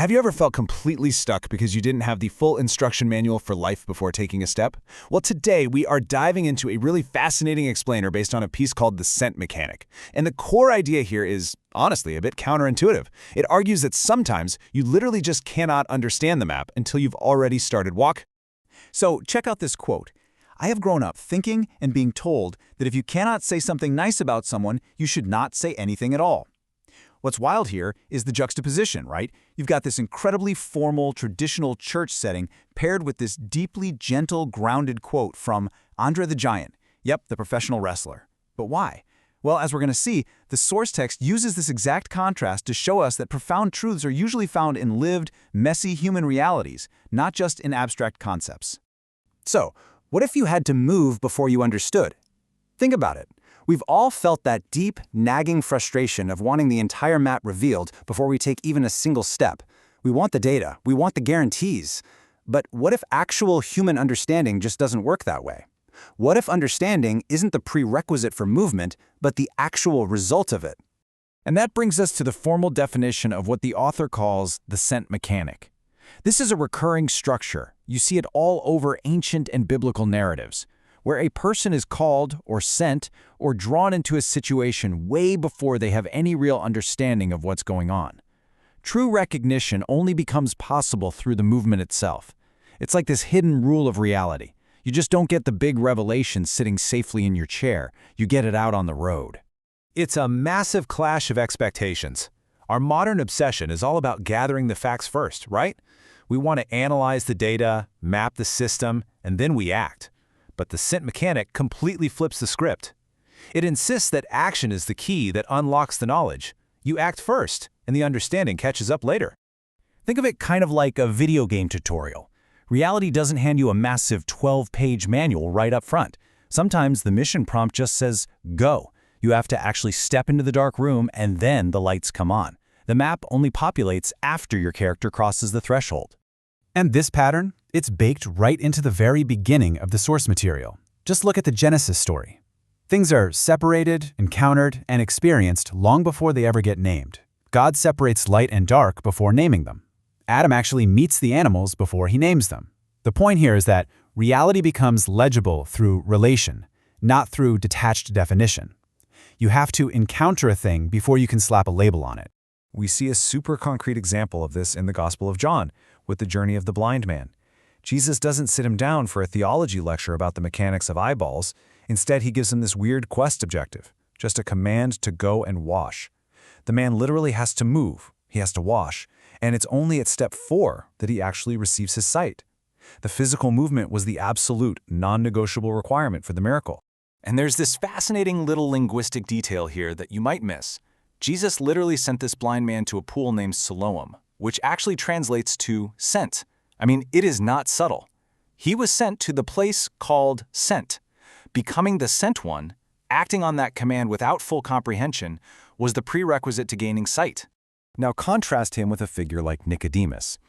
Have you ever felt completely stuck because you didn't have the full instruction manual for life before taking a step? Well, today we are diving into a really fascinating explainer based on a piece called the scent mechanic. And the core idea here is, honestly, a bit counterintuitive. It argues that sometimes you literally just cannot understand the map until you've already started walking. So check out this quote. I have grown up thinking and being told that if you cannot say something nice about someone, you should not say anything at all. What's wild here is the juxtaposition, right? You've got this incredibly formal, traditional church setting paired with this deeply gentle, grounded quote from Andre the Giant. Yep, the professional wrestler. But why? Well, as we're going to see, the source text uses this exact contrast to show us that profound truths are usually found in lived, messy human realities, not just in abstract concepts. So, what if you had to move before you understood? Think about it. We've all felt that deep, nagging frustration of wanting the entire map revealed before we take even a single step. We want the data, we want the guarantees. But what if actual human understanding just doesn't work that way? What if understanding isn't the prerequisite for movement, but the actual result of it? And that brings us to the formal definition of what the author calls the scent mechanic. This is a recurring structure. You see it all over ancient and biblical narratives, where a person is called or sent or drawn into a situation way before they have any real understanding of what's going on. True recognition only becomes possible through the movement itself. It's like this hidden rule of reality. You just don't get the big revelation sitting safely in your chair. You get it out on the road. It's a massive clash of expectations. Our modern obsession is all about gathering the facts first, right? We want to analyze the data, map the system, and then we act. But the scent mechanic completely flips the script. It insists that action is the key that unlocks the knowledge. You act first, and the understanding catches up later. Think of it kind of like a video game tutorial. Reality doesn't hand you a massive 12-page manual right up front. Sometimes the mission prompt just says, go. You have to actually step into the dark room, and then the lights come on. The map only populates after your character crosses the threshold. And this pattern? It's baked right into the very beginning of the source material. Just look at the Genesis story. Things are separated, encountered, and experienced long before they ever get named. God separates light and dark before naming them. Adam actually meets the animals before he names them. The point here is that reality becomes legible through relation, not through detached definition. You have to encounter a thing before you can slap a label on it. We see a super concrete example of this in the Gospel of John, with the journey of the blind man. Jesus doesn't sit him down for a theology lecture about the mechanics of eyeballs. Instead, he gives him this weird quest objective, just a command to go and wash. The man literally has to move, he has to wash, and it's only at step 4 that he actually receives his sight. The physical movement was the absolute, non-negotiable requirement for the miracle. And there's this fascinating little linguistic detail here that you might miss. Jesus literally sent this blind man to a pool named Siloam, which actually translates to sent. I mean, it is not subtle. He was sent to the place called sent. Becoming the sent one, acting on that command without full comprehension, was the prerequisite to gaining sight. Now contrast him with a figure like Nicodemus.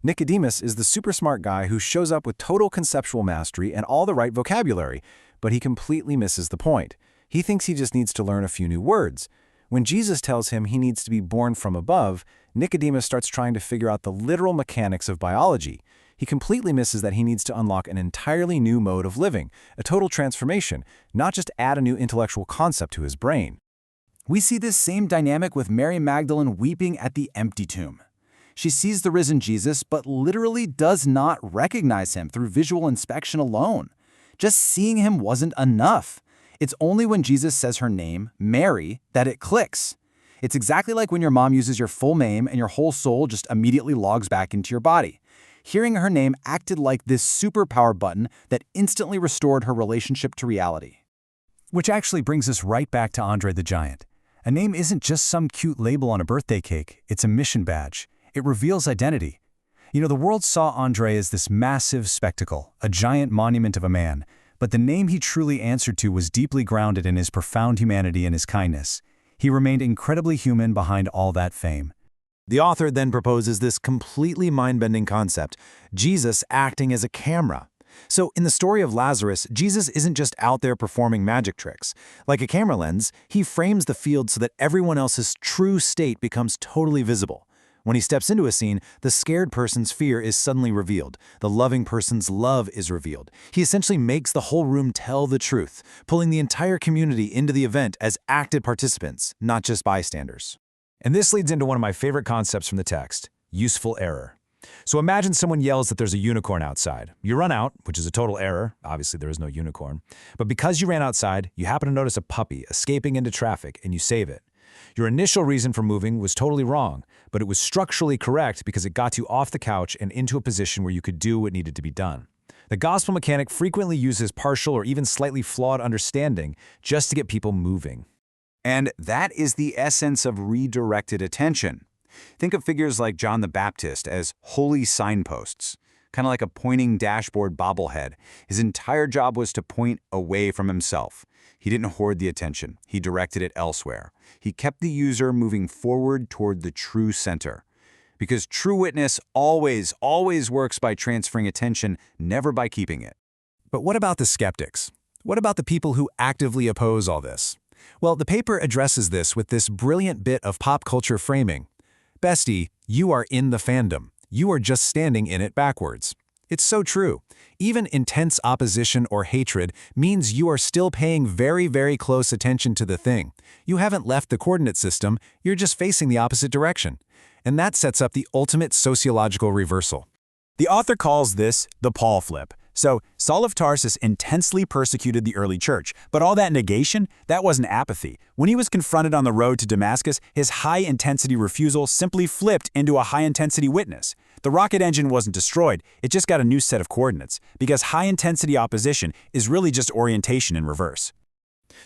Nicodemus is the super smart guy who shows up with total conceptual mastery and all the right vocabulary, but he completely misses the point. He thinks he just needs to learn a few new words. When Jesus tells him he needs to be born from above, Nicodemus starts trying to figure out the literal mechanics of biology. He completely misses that he needs to unlock an entirely new mode of living, a total transformation, not just add a new intellectual concept to his brain. We see this same dynamic with Mary Magdalene weeping at the empty tomb. She sees the risen Jesus, but literally does not recognize him through visual inspection alone. Just seeing him wasn't enough. It's only when Jesus says her name, Mary, that it clicks. It's exactly like when your mom uses your full name and your whole soul just immediately logs back into your body. Hearing her name acted like this superpower button that instantly restored her relationship to reality. Which actually brings us right back to Andre the Giant. A name isn't just some cute label on a birthday cake, it's a mission badge. It reveals identity. You know, the world saw Andre as this massive spectacle, a giant monument of a man, but the name he truly answered to was deeply grounded in his profound humanity and his kindness. He remained incredibly human behind all that fame. The author then proposes this completely mind-bending concept, Jesus acting as a camera. So in the story of Lazarus, Jesus isn't just out there performing magic tricks. Like a camera lens, he frames the field so that everyone else's true state becomes totally visible. When he steps into a scene, the scared person's fear is suddenly revealed. The loving person's love is revealed. He essentially makes the whole room tell the truth, pulling the entire community into the event as active participants, not just bystanders. And this leads into one of my favorite concepts from the text, useful error. So imagine someone yells that there's a unicorn outside. You run out, which is a total error. Obviously, there is no unicorn. But because you ran outside, you happen to notice a puppy escaping into traffic, and you save it. Your initial reason for moving was totally wrong, but it was structurally correct because it got you off the couch and into a position where you could do what needed to be done. The gospel mechanic frequently uses partial or even slightly flawed understanding just to get people moving. And that is the essence of redirected attention. Think of figures like John the Baptist as holy signposts, kind of like a pointing dashboard bobblehead. His entire job was to point away from himself. He didn't hoard the attention. He directed it elsewhere. He kept the user moving forward toward the true center. Because true witness always works by transferring attention, never by keeping it. But what about the skeptics? What about the people who actively oppose all this? Well, the paper addresses this with this brilliant bit of pop culture framing. Bestie, you are in the fandom. You are just standing in it backwards. It's so true. Even intense opposition or hatred means you are still paying very, very close attention to the thing. You haven't left the coordinate system, you're just facing the opposite direction. And that sets up the ultimate sociological reversal. The author calls this the Paul flip. So, Saul of Tarsus intensely persecuted the early church, but all that negation, that wasn't apathy. When he was confronted on the road to Damascus, his high-intensity refusal simply flipped into a high-intensity witness. The rocket engine wasn't destroyed, it just got a new set of coordinates, because high-intensity opposition is really just orientation in reverse.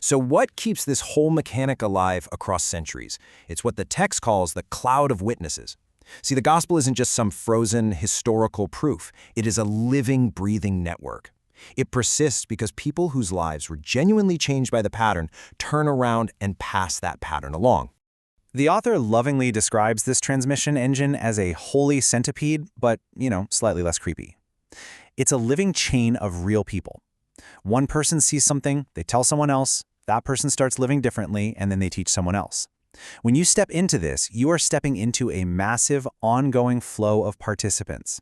So what keeps this whole mechanic alive across centuries? It's what the text calls the cloud of witnesses. See, the gospel isn't just some frozen historical proof. It is a living, breathing network. It persists because people whose lives were genuinely changed by the pattern turn around and pass that pattern along. The author lovingly describes this transmission engine as a holy centipede, but, slightly less creepy. It's a living chain of real people. One person sees something, they tell someone else, that person starts living differently, and then they teach someone else. When you step into this, you are stepping into a massive, ongoing flow of participants.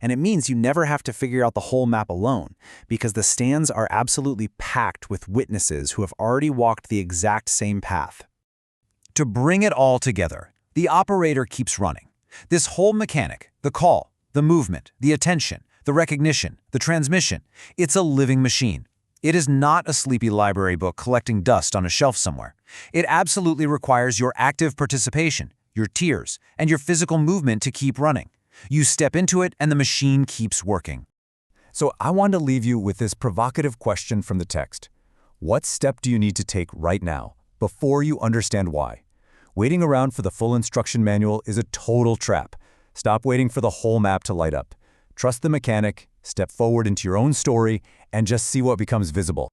And it means you never have to figure out the whole map alone, because the stands are absolutely packed with witnesses who have already walked the exact same path. To bring it all together, the operator keeps running. This whole mechanic, the call, the movement, the attention, the recognition, the transmission, it's a living machine. It is not a sleepy library book collecting dust on a shelf somewhere. It absolutely requires your active participation, your tears, and your physical movement to keep running. You step into it and the machine keeps working. So I want to leave you with this provocative question from the text. What step do you need to take right now, before you understand why? Waiting around for the full instruction manual is a total trap. Stop waiting for the whole map to light up. Trust the mechanic, step forward into your own story, and just see what becomes visible.